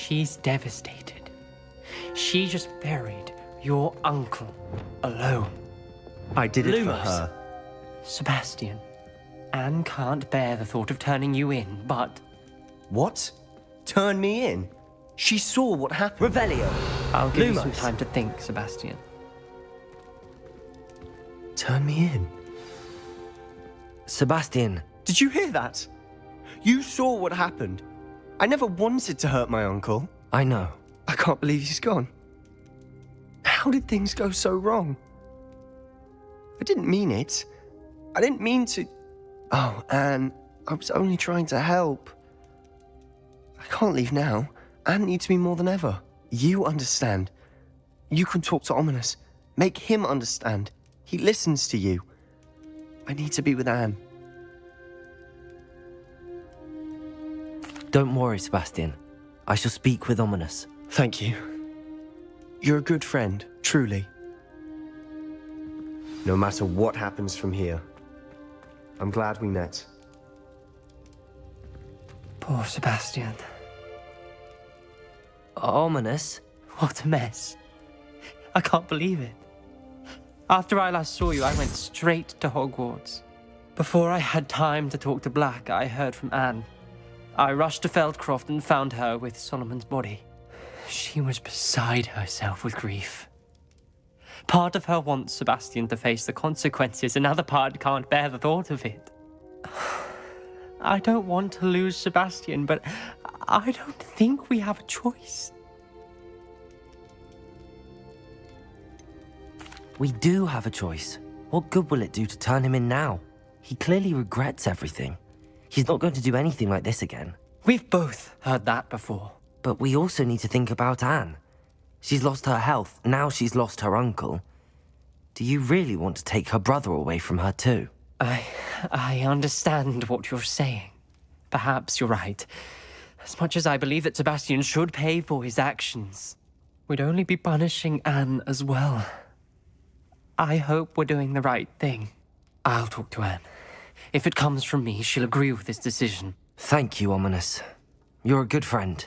She's devastated. She just buried your uncle alone. I did it for Lumos. her. Sebastian, Anne can't bear the thought of turning you in, but... What? Turn me in? She saw what happened. Revelio! I'll give you some Lumos. time to think, Sebastian. Turn me in? Sebastian. Did you hear that? You saw what happened. I never wanted to hurt my uncle. I know. I can't believe he's gone. How did things go so wrong? I didn't mean it. I didn't mean to... Oh, Anne, I was only trying to help. I can't leave now. Anne needs me more than ever. You understand. You can talk to Ominous. Make him understand. He listens to you. I need to be with Anne. Don't worry, Sebastian. I shall speak with Ominous. Thank you. You're a good friend, truly. No matter what happens from here, I'm glad we met. Poor Sebastian. Ominous? What a mess. I can't believe it. After I last saw you, I went straight to Hogwarts. Before I had time to talk to Black, I heard from Anne. I rushed to Feldcroft and found her with Solomon's body. She was beside herself with grief. Part of her wants Sebastian to face the consequences, another part can't bear the thought of it. I don't want to lose Sebastian, but I don't think we have a choice. We do have a choice. What good will it do to turn him in now? He clearly regrets everything. He's not going to do anything like this again. We've both heard that before. But we also need to think about Anne. She's lost her health, now she's lost her uncle. Do you really want to take her brother away from her too? I understand what you're saying. Perhaps you're right. As much as I believe that Sebastian should pay for his actions, we'd only be punishing Anne as well. I hope we're doing the right thing. I'll talk to Anne. If it comes from me, she'll agree with this decision. Thank you, Ominous. You're a good friend.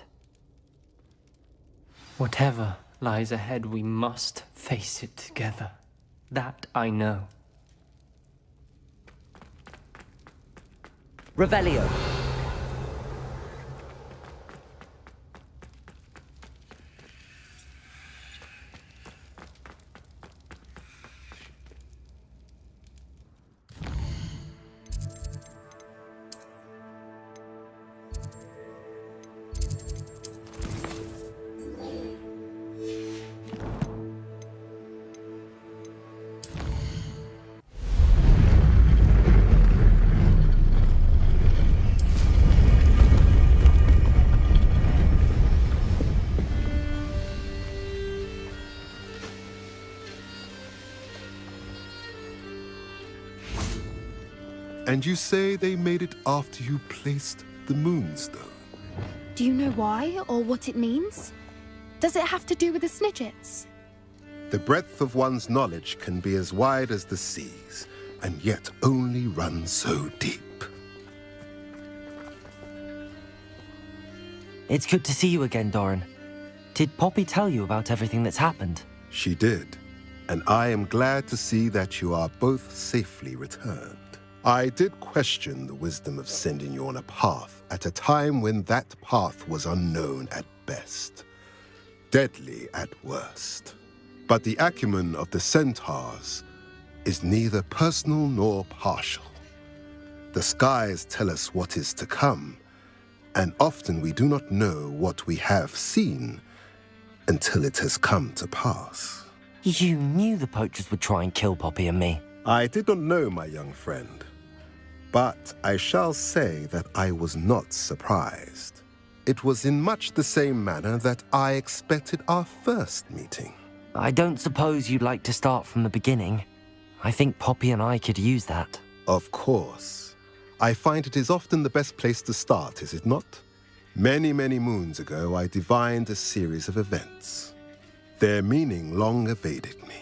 Whatever lies ahead, we must face it together. That I know. Revelio. And you say they made it after you placed the Moonstone? Do you know why, or what it means? Does it have to do with the Snidgets? The breadth of one's knowledge can be as wide as the seas, and yet only run so deep. It's good to see you again, Doran. Did Poppy tell you about everything that's happened? She did, and I am glad to see that you are both safely returned. I did question the wisdom of sending you on a path at a time when that path was unknown at best, deadly at worst. But the acumen of the centaurs is neither personal nor partial. The skies tell us what is to come, and often we do not know what we have seen until it has come to pass. You knew the poachers would try and kill Poppy and me. I did not know, my young friend, but I shall say that I was not surprised. It was in much the same manner that I expected our first meeting. I don't suppose you'd like to start from the beginning. I think Poppy and I could use that. Of course. I find it is often the best place to start, is it not? Many, many moons ago, I divined a series of events. Their meaning long evaded me,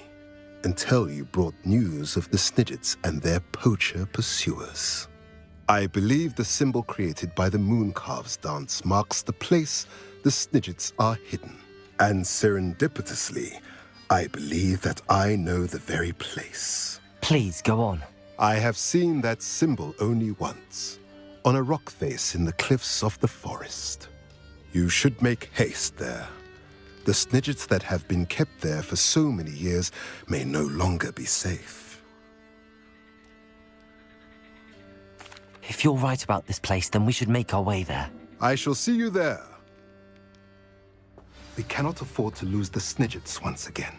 until you brought news of the Snidgets and their poacher pursuers. I believe the symbol created by the Mooncalves dance marks the place the Snidgets are hidden. And serendipitously, I believe that I know the very place. Please, go on. I have seen that symbol only once, on a rock face in the cliffs of the forest. You should make haste there. The Snidgets that have been kept there for so many years may no longer be safe. If you're right about this place, then we should make our way there. I shall see you there. We cannot afford to lose the Snidgets once again.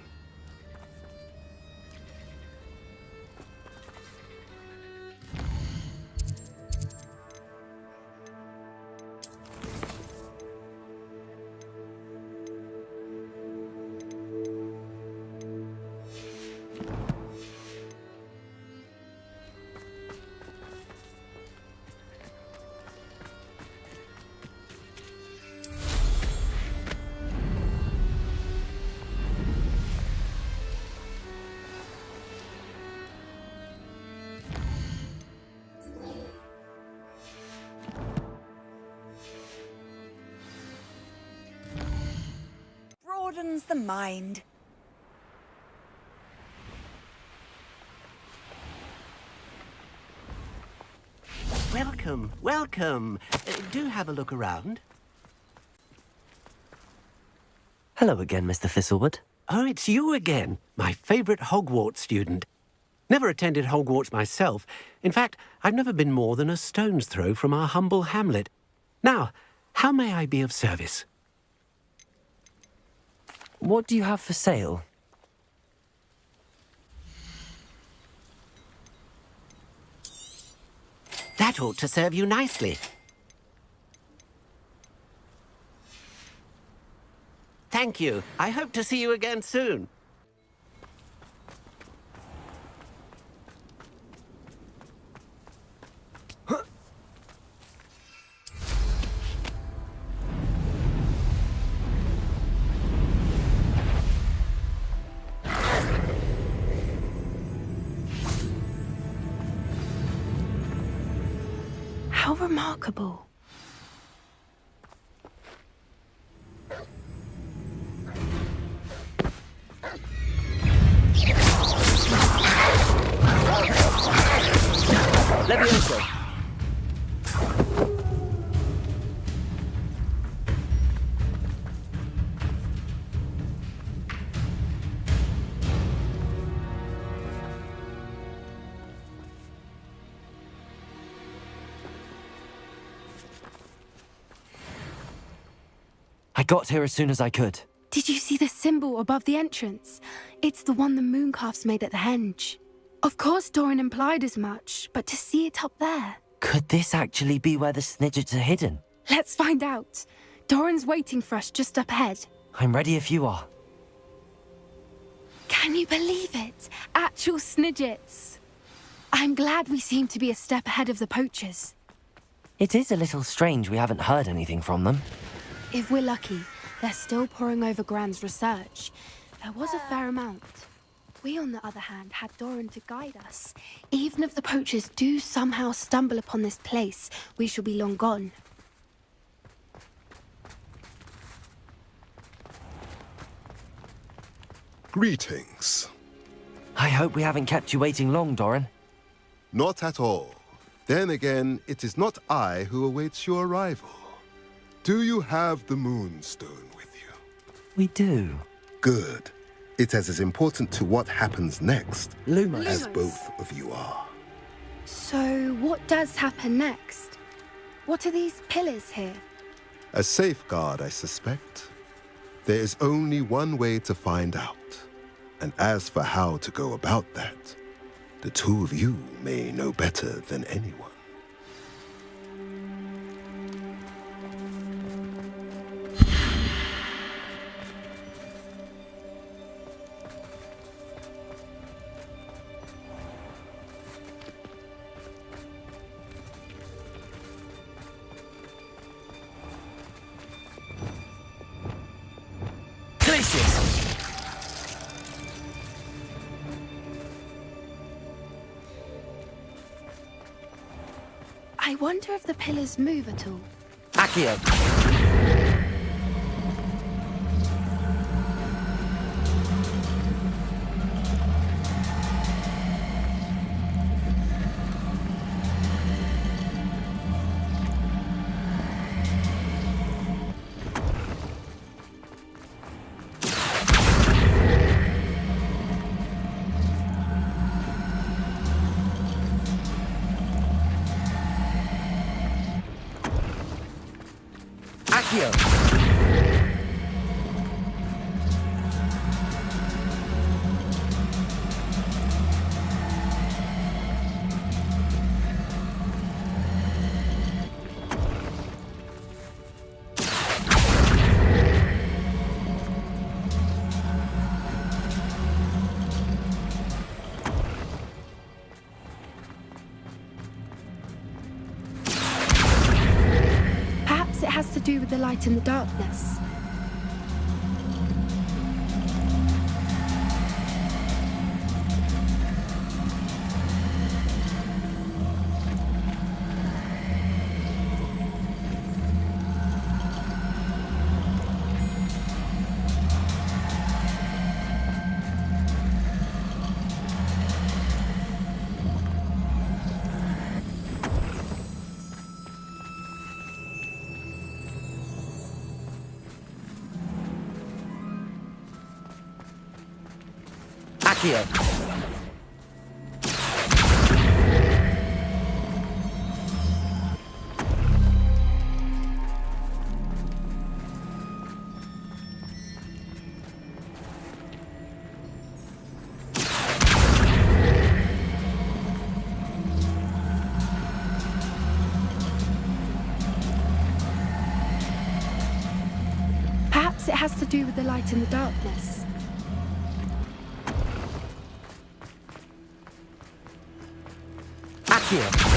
Broadens the mind. Welcome, welcome. Do have a look around. Hello again, Mr. Thistlewood. Oh, it's you again, my favourite Hogwarts student. Never attended Hogwarts myself. In fact, I've never been more than a stone's throw from our humble hamlet. Now, how may I be of service? What do you have for sale? That ought to serve you nicely. Thank you. I hope to see you again soon. How remarkable. Levioso! I got here as soon as I could. Did you see the symbol above the entrance? It's the one the Mooncalves made at the henge. Of course Doran implied as much, but to see it up there... Could this actually be where the Snidgets are hidden? Let's find out. Doran's waiting for us just up ahead. I'm ready if you are. Can you believe it? Actual Snidgets. I'm glad we seem to be a step ahead of the poachers. It is a little strange we haven't heard anything from them. If we're lucky, they're still poring over Gran's research. There was a fair amount. We, on the other hand, had Doran to guide us. Even if the poachers do somehow stumble upon this place, we shall be long gone. Greetings. I hope we haven't kept you waiting long, Doran. Not at all. Then again, it is not I who awaits your arrival. Do you have the Moonstone with you? We do. Good. It is as important to what happens next Lumos. as both of you are. So, what does happen next? What are these pillars here? A safeguard, I suspect. There is only one way to find out. And as for how to go about that, the two of you may know better than anyone. I wonder if the pillars move at all. Accio. Accio. Perhaps it has to do with the light in the darkness. Accio. Perhaps it has to do with the light in the darkness. Accio.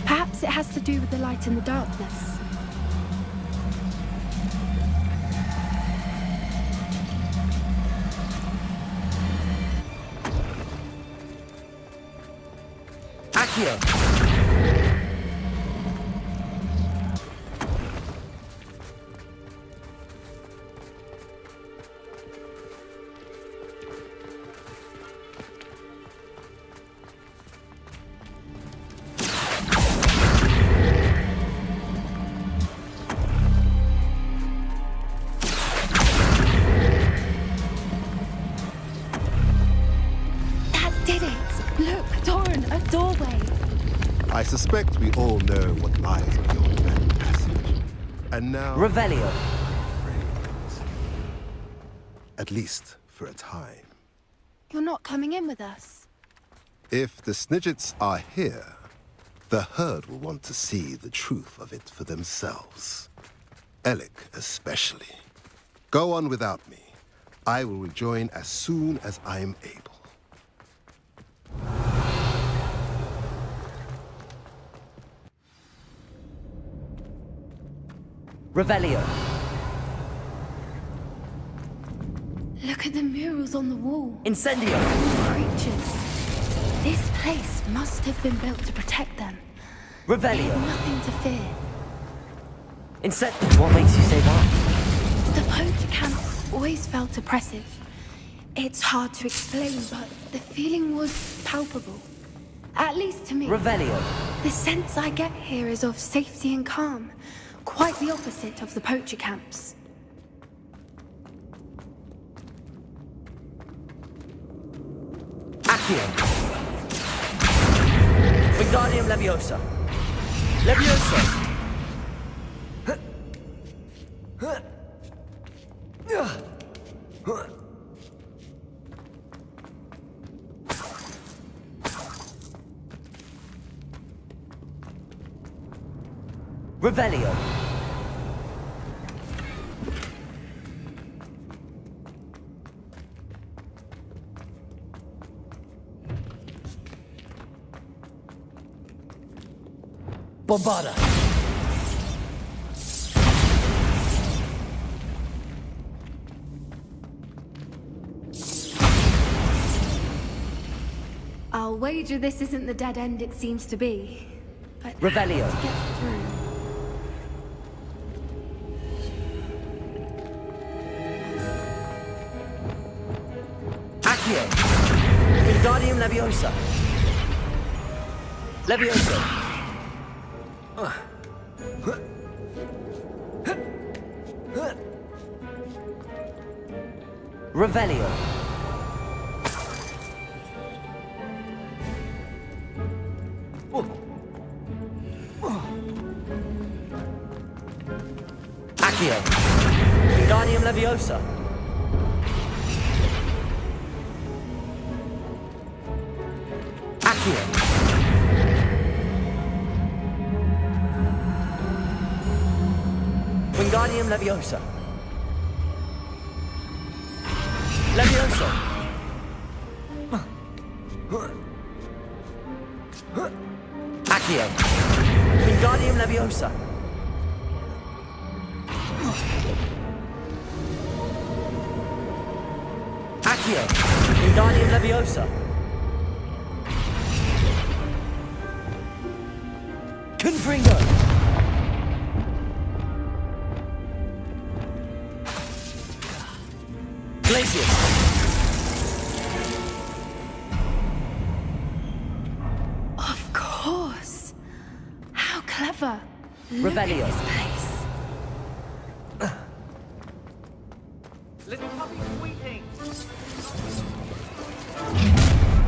Perhaps it has to do with the light in the darkness. Accio. That did it! Look, Doran, a doorway. I suspect we all know what lies beyond that passage. And now... Revelio. At least for a time. You're not coming in with us. If the Snidgets are here, the herd will want to see the truth of it for themselves. Alec especially. Go on without me. I will rejoin as soon as I am able. Revelio. Look at the murals on the wall. Incendio. Creatures. This place must have been built to protect them. They Revelio. have nothing to fear. What makes you say that? The poacher camp always felt oppressive. It's hard to explain, but the feeling was palpable. At least to me. Revelio. The sense I get here is of safety and calm. Quite the opposite of the poacher camps. Accio. Wingardium Leviosa. Leviosa. Revelio. Bombarda. I'll wager this isn't the dead end it seems to be. But Revelio. how to get through? Accio. Wingardium Leviosa. Leviosa. Revelio. Accio. Wingardium Leviosa. Accio. Wingardium Leviosa. Leviosa. Accio. Wingardium Leviosa. Accio. Wingardium Leviosa. Confringo. Glacius. Of course. How clever. Revelio. Look at his face. Little puppy squeaking.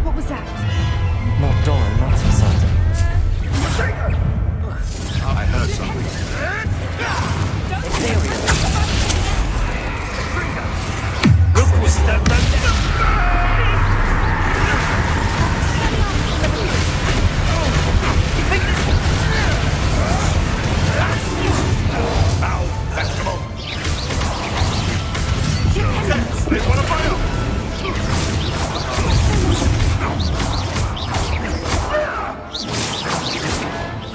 What was that? Not Doran, that's for certain. I heard something.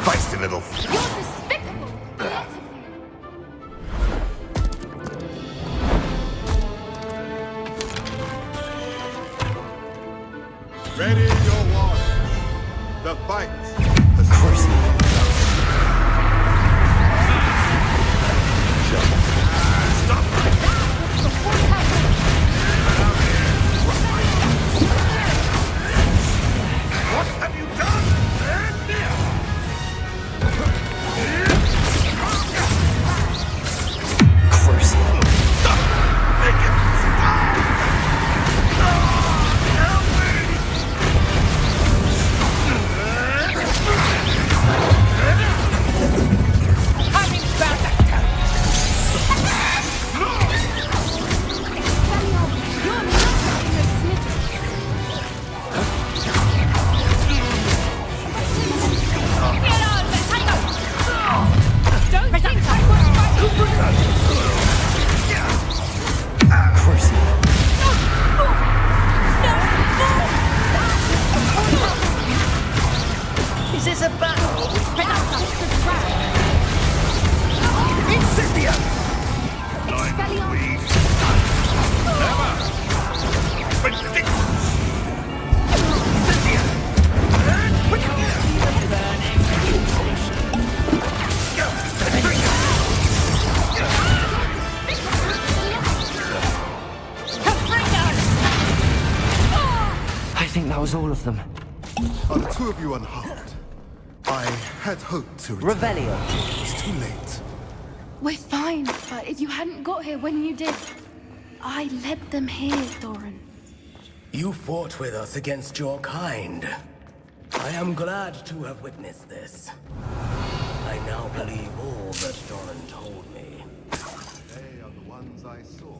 Feisty little. You're despicable. Ready your watch. The fight has started. What have you done? All of them. Are the two of you unharmed? I had hoped to return. Revelio. It's too late. We're fine, but if you hadn't got here when you did, I led them here, Doran. You fought with us against your kind. I am glad to have witnessed this. I now believe all that Doran told me. They are the ones I saw.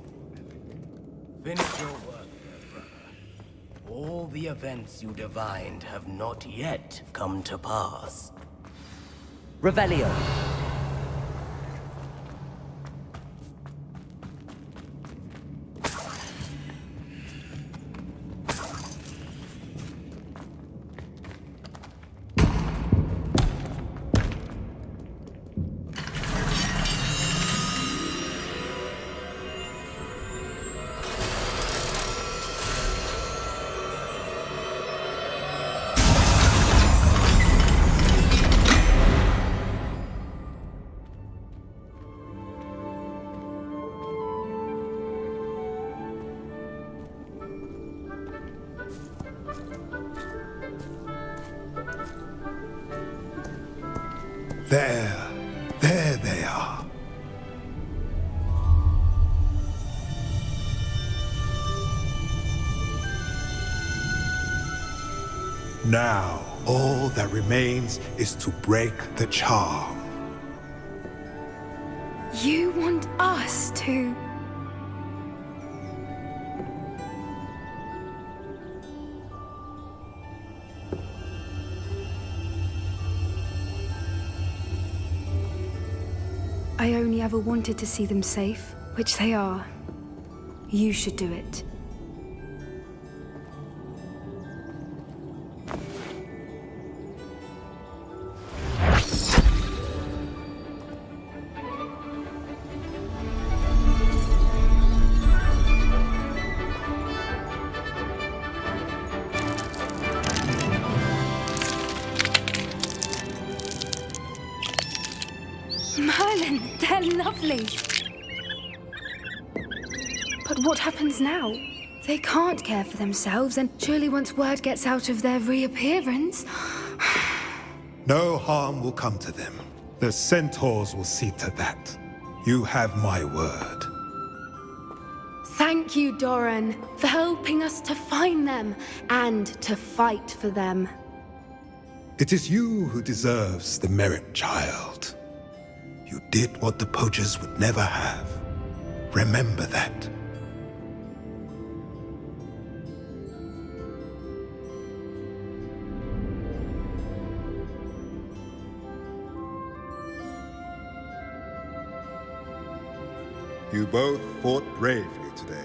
Finish your work there, brother. All the events you divined have not yet come to pass. Revelio. There they are. Now, all that remains is to break the charm. You want us to... I only ever wanted to see them safe, which they are. You should do it. Merlin, they're lovely. But what happens now? They can't care for themselves, and surely once word gets out of their reappearance... No harm will come to them. The centaurs will see to that. You have my word. Thank you, Doran, for helping us to find them and to fight for them. It is you who deserves the merit, child. You did what the poachers would never have. Remember that. You both fought bravely today.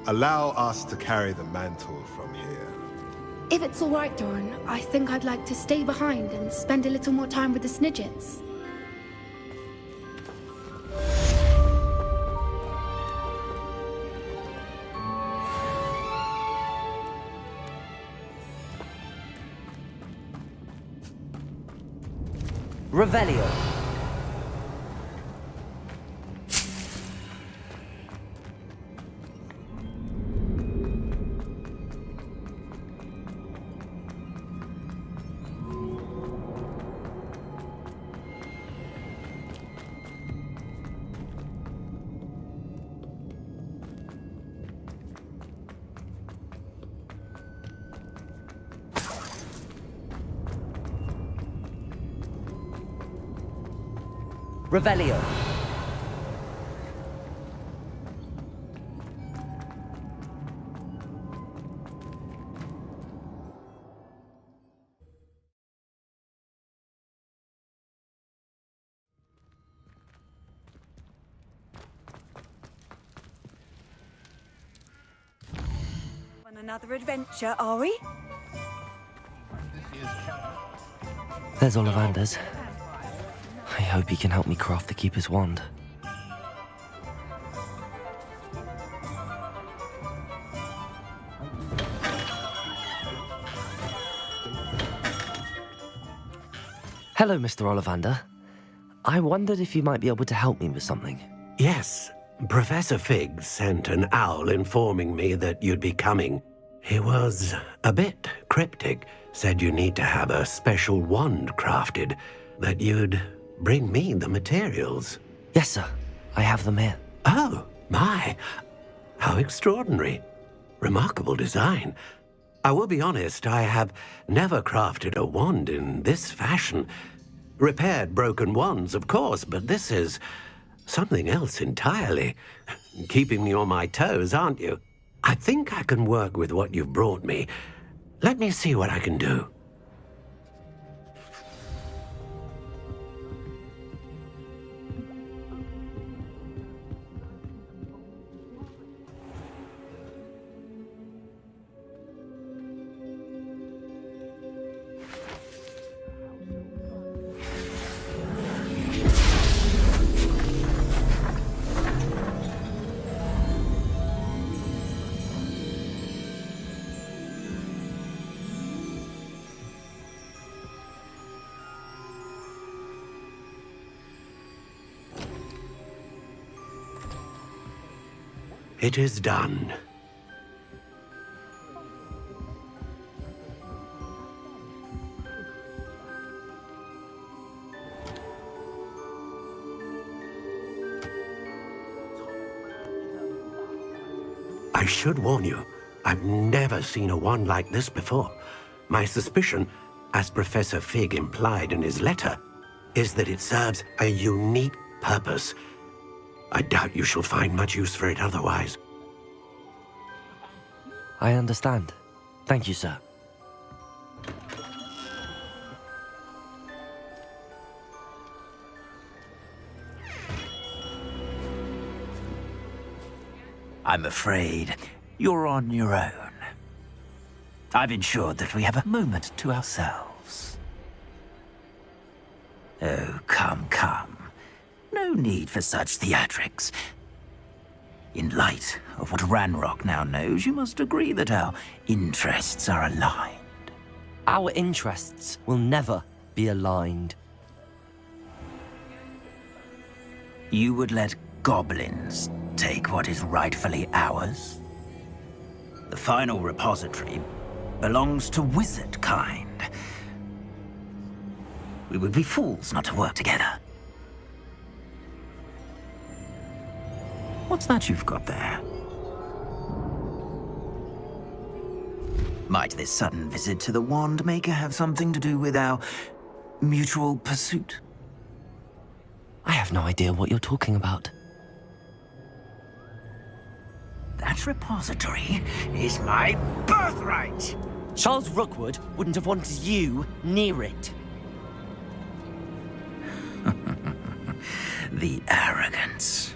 Allow us to carry the mantle from here. If it's all right, Doran, I think I'd like to stay behind and spend a little more time with the Snidgets. Revelio. Revelio. On another adventure, are we? There's Ollivander's. I hope he can help me craft the Keeper's wand. Hello, Mr. Ollivander. I wondered if you might be able to help me with something. Yes, Professor Fig sent an owl informing me that you'd be coming. He was a bit cryptic, said you need to have a special wand crafted, that you'd bring me the materials. Yes, sir. I have them here. Oh, my. How extraordinary. Remarkable design. I will be honest, I have never crafted a wand in this fashion. Repaired broken wands, of course, but this is something else entirely. Keeping me on my toes, aren't you? I think I can work with what you've brought me. Let me see what I can do. It is done. I should warn you, I've never seen a wand like this before. My suspicion, as Professor Fig implied in his letter, is that it serves a unique purpose. I doubt you shall find much use for it otherwise. I understand. Thank you, sir. I'm afraid you're on your own. I've ensured that we have a moment to ourselves. Oh, come, come. No need for such theatrics. In light of what Ranrock now knows, you must agree that our interests are aligned. Our interests will never be aligned. You would let goblins take what is rightfully ours? The final repository belongs to wizard kind. We would be fools not to work together. What's that you've got there? Might this sudden visit to the Wand Maker have something to do with our mutual pursuit? I have no idea what you're talking about. That repository is my birthright! Charles Rookwood wouldn't have wanted you near it. The arrogance.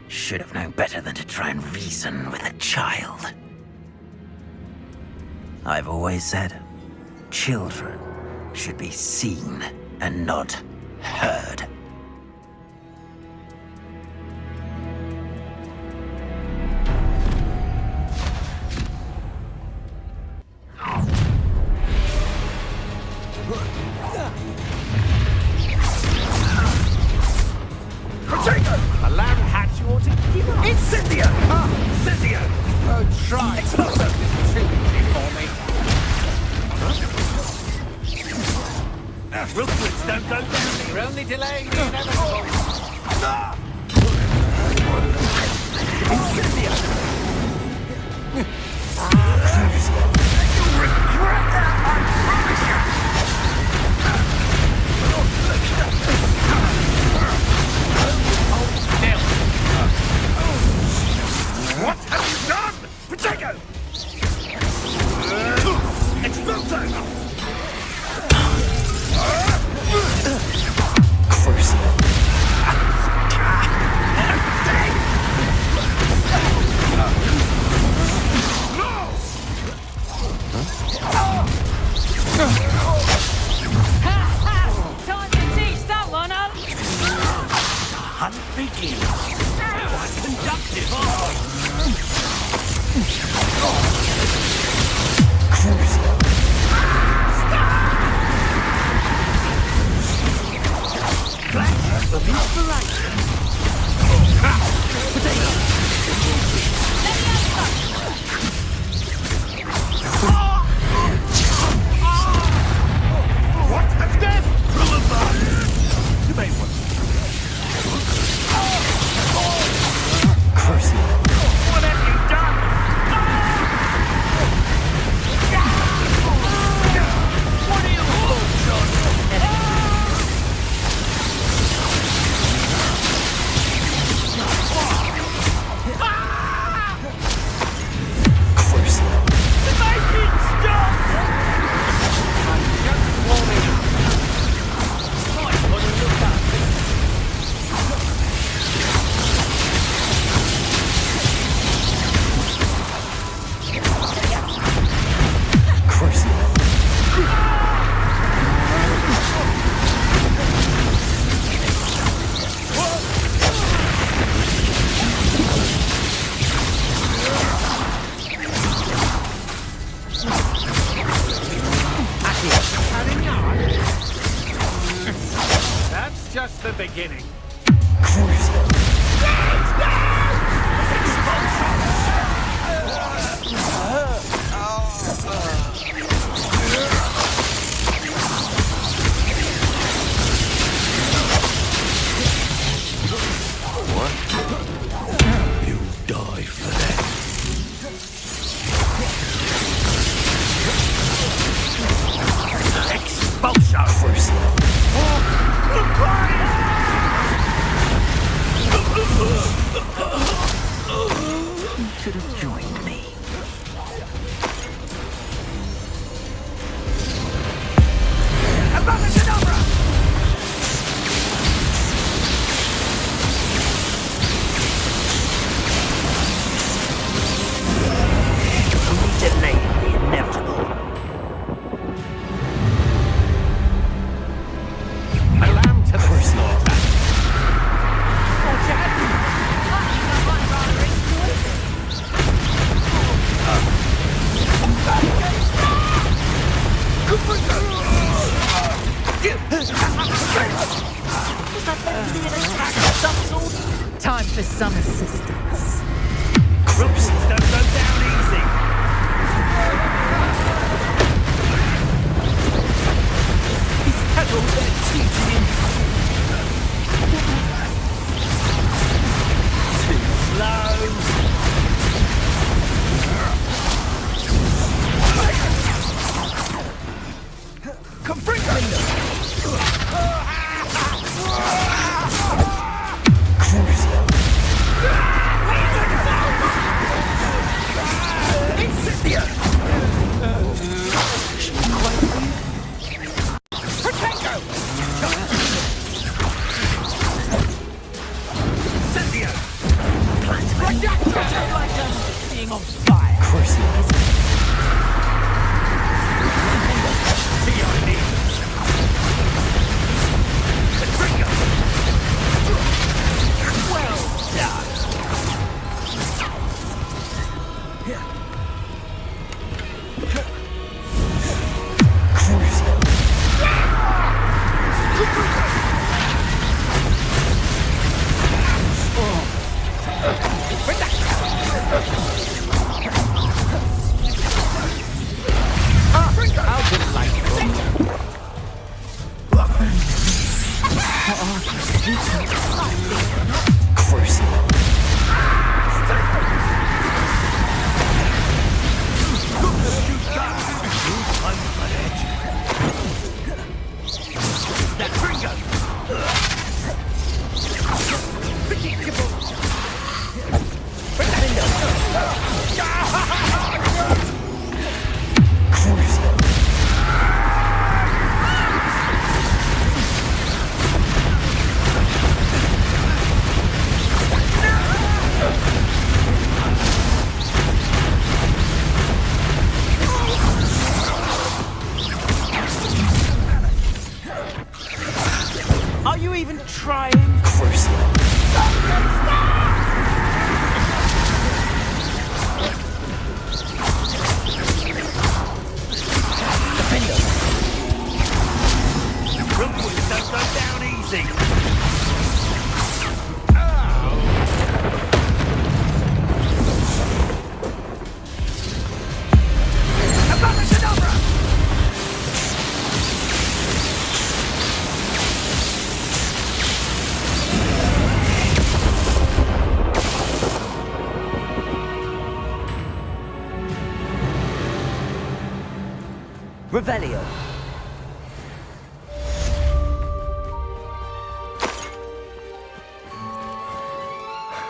Should have known better than to try and reason with a child. I've always said, children should be seen and not heard. the beginning. You die for that. Expulsion! You should have joined me. We delayed the inevitable. A lamb to the slaughter. Time for some assistance. Rookies don't go down easy. He's had all their teaching him. Too slow. Come bring me! Being on fire. Are you even trying? Rookies don't go down easy. Revelio.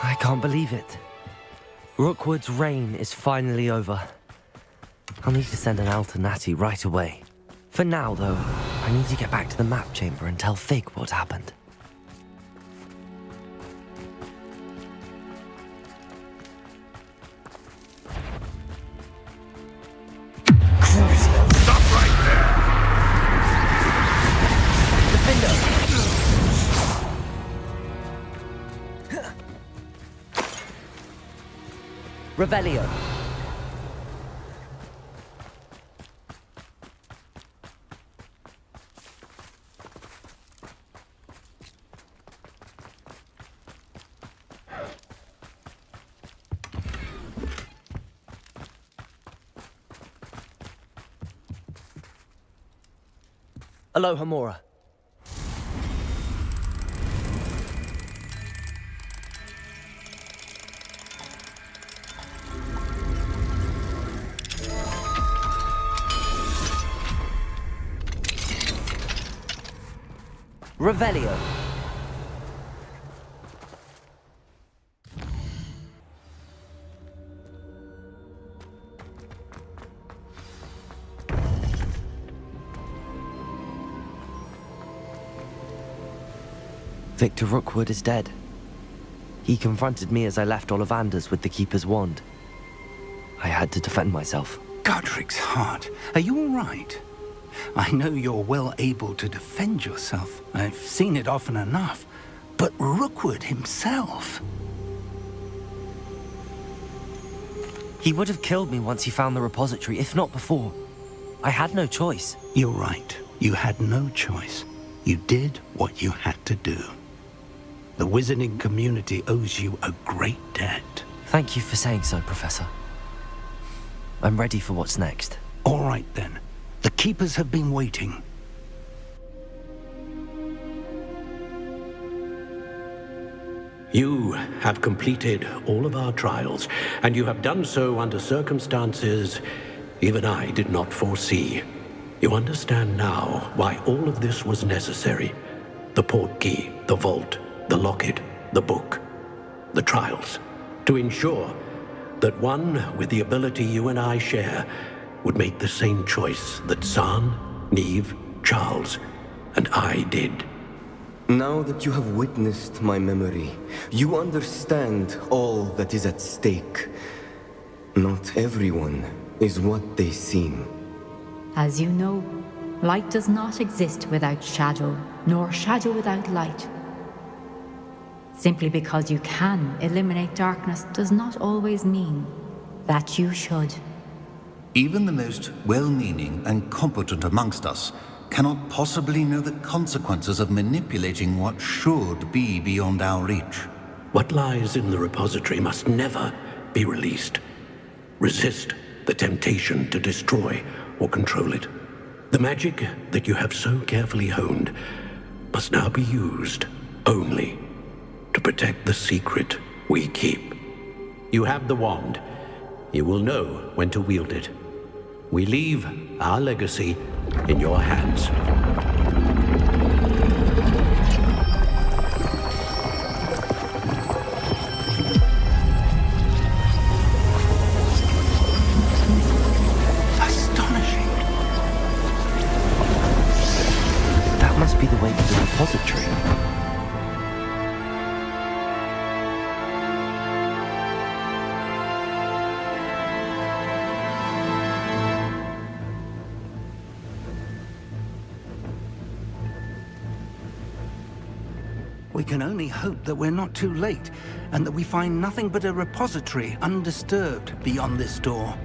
I can't believe it. Rookwood's reign is finally over. I'll need to send an Alternati right away. For now, though, I need to get back to the map chamber and tell Fig what happened. Stop right there! Revelio. Aloha, Mora. Revelio. Victor Rookwood is dead. He confronted me as I left Ollivander's with the Keeper's wand. I had to defend myself. Godric's heart. Are you all right? I know you're well able to defend yourself. I've seen it often enough. But Rookwood himself... He would have killed me once he found the repository, if not before. I had no choice. You're right. You had no choice. You did what you had to do. The wizarding community owes you a great debt. Thank you for saying so, Professor. I'm ready for what's next. All right, then. The Keepers have been waiting. You have completed all of our trials, and you have done so under circumstances even I did not foresee. You understand now why all of this was necessary. The portkey, the vault, the locket, the book, the trials. To ensure that one with the ability you and I share would make the same choice that Zahn, Neve, Charles, and I did. Now that you have witnessed my memory, you understand all that is at stake. Not everyone is what they seem. As you know, light does not exist without shadow, nor shadow without light. Simply because you can eliminate darkness does not always mean that you should. Even the most well-meaning and competent amongst us cannot possibly know the consequences of manipulating what should be beyond our reach. What lies in the repository must never be released. Resist the temptation to destroy or control it. The magic that you have so carefully honed must now be used only to protect the secret we keep. You have the wand. You will know when to wield it. We leave our legacy in your hands. Astonishing. That must be the way to the repository. We can only hope that we're not too late, and that we find nothing but a repository undisturbed beyond this door.